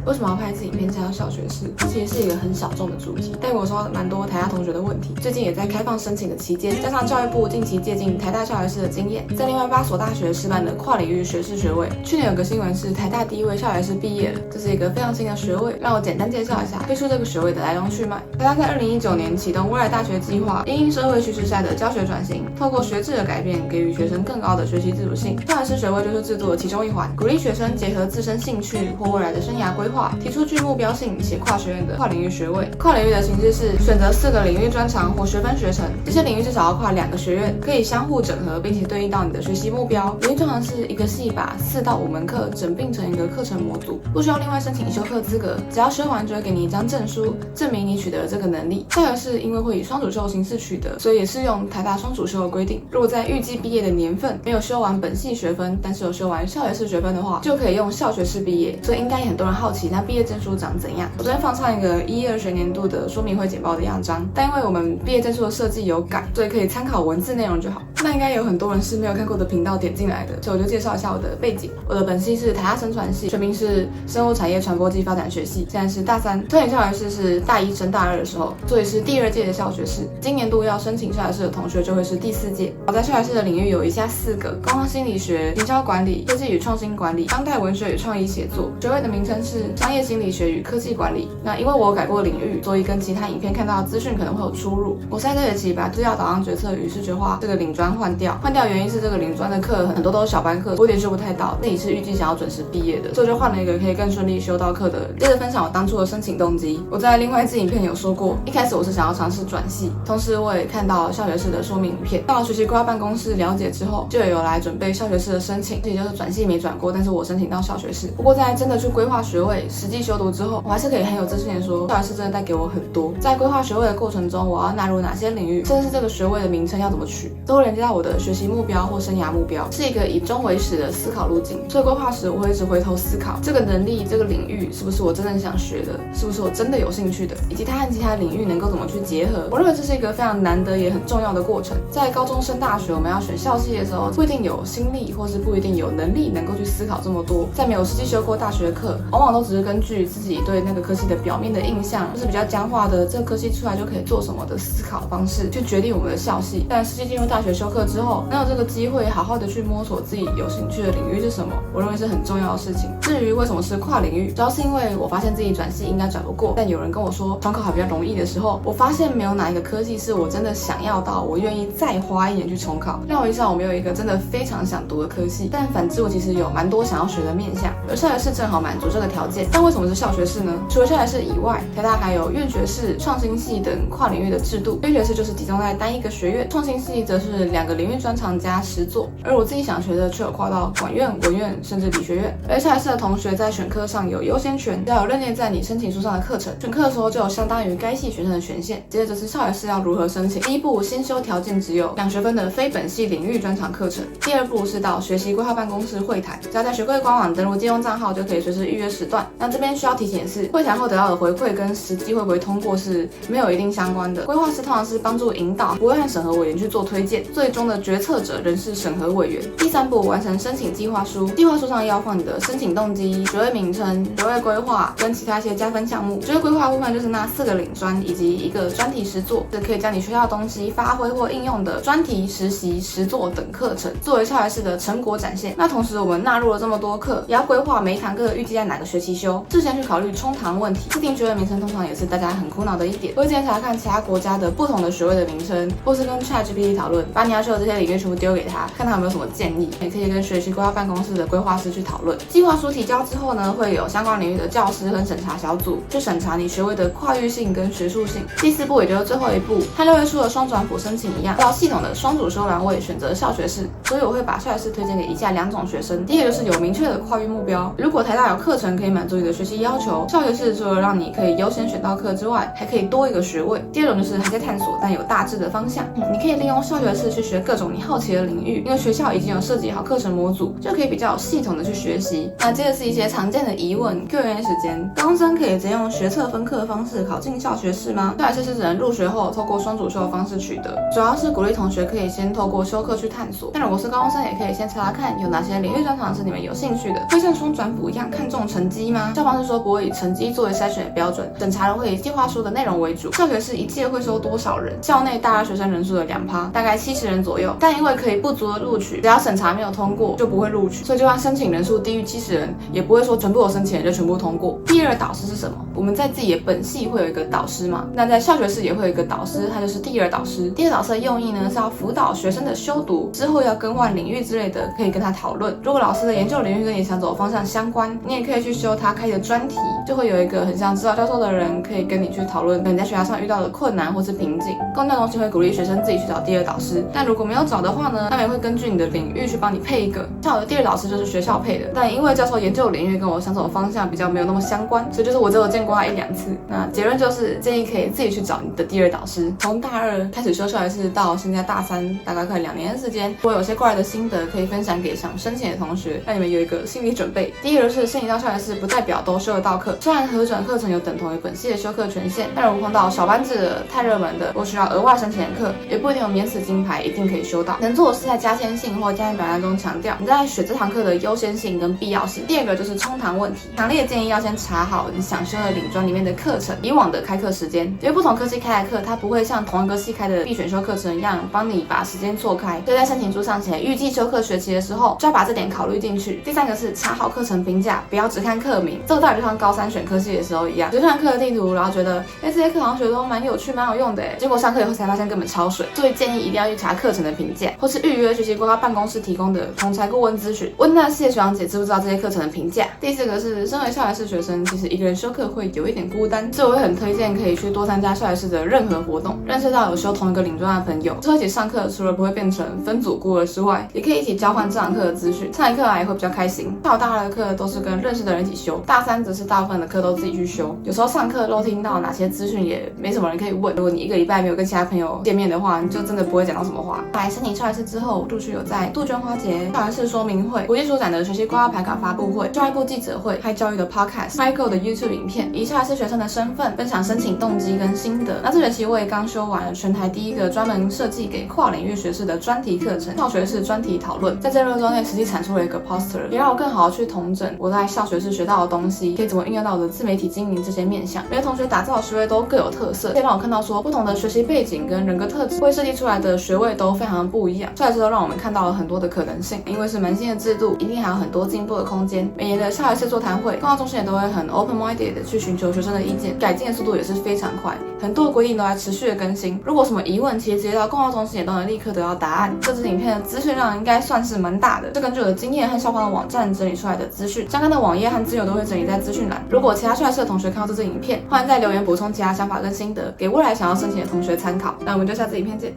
为什么要拍自己偏向校学士？其实是一个很小众的主题，但我收到蛮多台大同学的问题。最近也在开放申请的期间，加上教育部近期借鉴台大校学士的经验，在另外8所大学试办的跨领域学士学位。去年有个新闻是台大第1位校学士毕业了，这是一个非常新的学位。让我简单介绍一下推出这个学位的来龙去脉。台大在2019年启动未来大学计划，因应社会趋势下的教学转型，透过学制的改变，给予学生更高的学习自主性。校学士学位就是制作的其中一环，鼓励学生结合自身兴趣或未来的生涯规划，提出具目标性且跨学院的跨领域学位。跨领域的形式是选择4个领域专长或学分学程，这些领域至少要跨2个学院，可以相互整合，并且对应到你的学习目标。领域专长是一个系把4到5门课整并成一个课程模组，不需要另外申请修课资格，只要修完就会给你一张证书，证明你取得了这个能力。校学士因为会以双主修形式取得，所以也适用台大双主修的规定。如果在预计毕业的年份没有修完本系学分，但是有修完校学士学分的话，就可以用校学士毕业。所以应该也很多人好奇，那毕业证书长怎样？我昨天放上一个1、2学年度的说明会简报的样章，但因为我们毕业证书的设计有改，所以可以参考文字内容就好。那应该有很多人是没有看过的频道点进来的，所以我就介绍一下我的背景。我的本系是台大生传系，全名是生物产业传播暨发展学系，现在是大3。申请校学士是大1升大2的时候，所以是第2届的校学士。今年度要申请校学士的同学就会是第4届。我在校学士的领域有以下4个：公共心理学、营销管理、科技与创新管理、当代文学与创意写作。学位的名称是商业心理学与科技管理。那因为我有改过领域，所以跟其他影片看到的资讯可能会有出入。我在这学期把资料导向决策与视觉化这个领专换掉原因是这个领专的课很多都是小班课，我有点修不太到，自己是预计想要准时毕业的，所以就换了一个可以更顺利修到课的。接着分享我当初的申请动机。我在另外一支影片有说过，一开始我是想要尝试转系，同时我也看到校学士的说明影片，到了学习规划办公室了解之后，就有来准备校学士的申请，也就是转系没转过，但是我申请到校学士。不过在真的去规划学位、实际修读之后，我还是可以很有自信的说，校学士真的带给我很多。在规划学位的过程中，我要纳入哪些领域，甚至是这个学位的名称要怎么取，都会连接到我的学习目标或生涯目标，是一个以终为始的思考路径。所以规划时，我会一直回头思考这个能力、这个领域是不是我真正想学的，是不是我真的有兴趣的，以及它和其他领域能够怎么去结合。我认为这是一个非常难得也很重要的过程。在高中升大学，我们要选校系的时候，不一定有心力，或是不一定有能力能够去思考这么多。在没有实际修过大学课，往往都只是根据自己对那个科系的表面的印象，就是比较僵化的这个科系出来就可以做什么的思考方式，去决定我们的校系。但实际进入大学修课之后，能有这个机会好好的去摸索自己有兴趣的领域是什么，我认为是很重要的事情。至于为什么是跨领域，主要是因为我发现自己转系应该转不过，但有人跟我说重考还比较容易的时候，我发现没有哪一个科系是我真的想要到我愿意再花1年去重考。让我意识到我没有一个真的非常想读的科系，但反之我其实有蛮多想要学的面向，而校学士正好满足这个条件。但为什么是校学士呢？除了校学士以外，台大还有院学士、创新系等跨领域的制度。院学士就是集中在单一个学院，创新系则是2个领域专长加实作，而我自己想学的却有跨到管院、文院甚至理学院。而校学士的同学在选科上有优先权，只要有认列在你申请书上的课程，选课的时候就有相当于该系学生的权限。接着就是校学士要如何申请。第一步，先修条件只有2学分的非本系领域专长课程。第2步是到学习规划办公室会谈，只要在学规官网登录借用账号，就可以随时预约时段。那这边需要提醒的是，会谈后得到的回馈跟实际会不会通过是没有一定相关的。规划师通常是帮助引导，不会和审核委员去做推荐，最终的决策者仍是审核委员。第3步，完成申请计划书，计划书上要放你的申请动机、学位名称、学位规划跟其他一些加分项目。学位规划部分就是那4个领专以及1个专题实作，是可以将你学校的东西发挥或应用的专题、实习、实作等课程，作为校学士的成果展现。那同时我们纳入了这么多课，也要规划每一堂课预计在哪个学期修，之前去考虑冲堂问题。制定学位名称通常也是大家很苦恼的一点，我会检查看其他国家的不同的学位的名称，或是跟 ChatGPT 讨论，把你要修的这些领域全部丢给他，看他有没有什么建议，也可以跟学习规划办公室的规划师去讨论。计划书提交之后呢，会有相关领域的教师和审查小组去审查你学位的跨域性跟学术性。第4步也就是最后一步，和6月初的双转辅申请一样，要系统的双主修栏位选择校学士，所以我会把校学士推荐给以下2种学生。第一个就是有明确的跨域目标，如果台大有课程可以满足你的学习要求，校学士除了让你可以优先选到课之外，还可以多一个学位。第2种就是还在探索但有大致的方向，你可以利用校学士去学各种你好奇的领域，因为学校已经有设计好课程模组，就可以比较系统的去学习。那接着是一些常见的疑问 Q&A 时间，高中生可以直接用学测分科的方式考进校学士吗？校学士只能入学后透过双主修的方式取得，主要是鼓励同学可以先透过修课去探索。但如果是高中生，也可以先查查看有哪些领域专长是你们有兴趣的。会像双转辅一样看重成绩吗？校方是说不会以成绩作为筛选的标准，审查人会以计划书的内容为主。校学士一届会收多少人？校内大二学生人数的2%，大概70人左右。但因为可以不足的录取，只要审查没有通过就不会录取，所以就算申请人数低于70人，也不会说全部有申请人就全部通过。第二导师是什么？我们在自己的本系会有一个导师嘛，那在校学士也会有一个导师，他就是第二导师。第二导师的用意呢是要辅导学生的修读，之后要更换领域之类的，可以跟他讨论。如果老师的研究领域跟你想走的方向相关，你也可以去修他开的专题，就会有一个很像指导教授的人可以跟你去讨论你在学校上遇到的困难或是瓶颈。公教中心会鼓励学生自己去找第二导师，但如果没有找的话呢，他们也会根据你的领域去帮你配一个。像我的第二导师就是学校配的，但因为教授研究领域跟我想走的方向比较没有那么相关，所以就是我只有见过他1-2次。那结论就是建议可以自己去找你的第二导师。从大2开始修校学士到现在大3，大概快2年的时间，我有些过来的心得可以分享给想申请的同学，让你们有一个心理准备。第一个是申请到校学士不代表都修得到课，虽然核准课程有等同于本系的修课权限，但如果碰到小班制的、太热门的或需要额外申请的课，也不一定有免死金牌一定可以修到。能做的是在加签信或加签表单中强调你在选这堂课的优先性跟必要性。第二个就是冲堂问题，强烈建议要先查好你想修的领专里面的课程以往的开课时间，因为不同科系开的课，它不会像同一个系开的必选修课程一样帮你把时间错开，所以在申请书上写预计修课学期的时候，就要把这点考虑进去。第三个是查好课程评价，不要只看课名，这个道理就像高3选科系的时候一样，只看课的地图，然后觉得这些课好像学都蛮有趣蛮有用的，结果上课以后才发现根本超水。所以建议一定要去查课程的评价，或是预约学习规划办公室提供的同侪顾问咨询，问那系的学长姐知不知道这些课程的评价。第四个是身为校学士学生，其实一个人修课会有一点孤单，所以我会很推荐可以去多参加校学士的任何活动，认识到有修同一个领专的朋友，之后一起上课，除了不会变成分组孤儿之外，也可以一起交换这堂课的资讯，上一课也会比较开心。大2的课都是跟认识的人一起修，大3则是大部分的课都自己去修，有时候上课漏听到哪些资讯也没什么人可以问，如果你1个礼拜没有跟其他朋友见面的话，你就真的不会讲到什么话。来申请校学士之后，陆续有在杜鹃花节、校学士说明会、国际书展的学习规划排卡发布会、教育部记者会、还教育的 podcast、Michael 的 YouTube 影片，以校学士学生的身份分享申请动机跟心得。那这学期我也刚修完了全台第一个专门设计给跨领域学士的专题课程——校学士专题讨论，在这6周内实际产出了一个 poster， 也让我更好的去统整我在校学士学到的东西，可以怎么运用到我的自媒体经营这些面向。每个同学打造的学位都各有特色，可以让我看到说不同的学习背景跟人格特质会设计出来的学位都非常不一样。校学士都让我们看到了很多的可能性，因为是门新的制度，一定还有很多进步的空间。每年的校学士座谈会，公教中心也都会很 open-minded 的去寻求学生的意见，改进的速度也是非常快，很多的规定都在持续的更新。如果有什么疑问，其实直接到公教中心也都能立刻得到答案。这支影片的资讯量应该算是蛮大的，这根据我的经验和校方的网站整理出来的资讯，相关的网页和资料都会整理在资讯栏。如果其他校学士的同学看到这支影片，欢迎在留言补充其他想法跟心得，给未来想要申请的同学参考。那我们就下次影片见。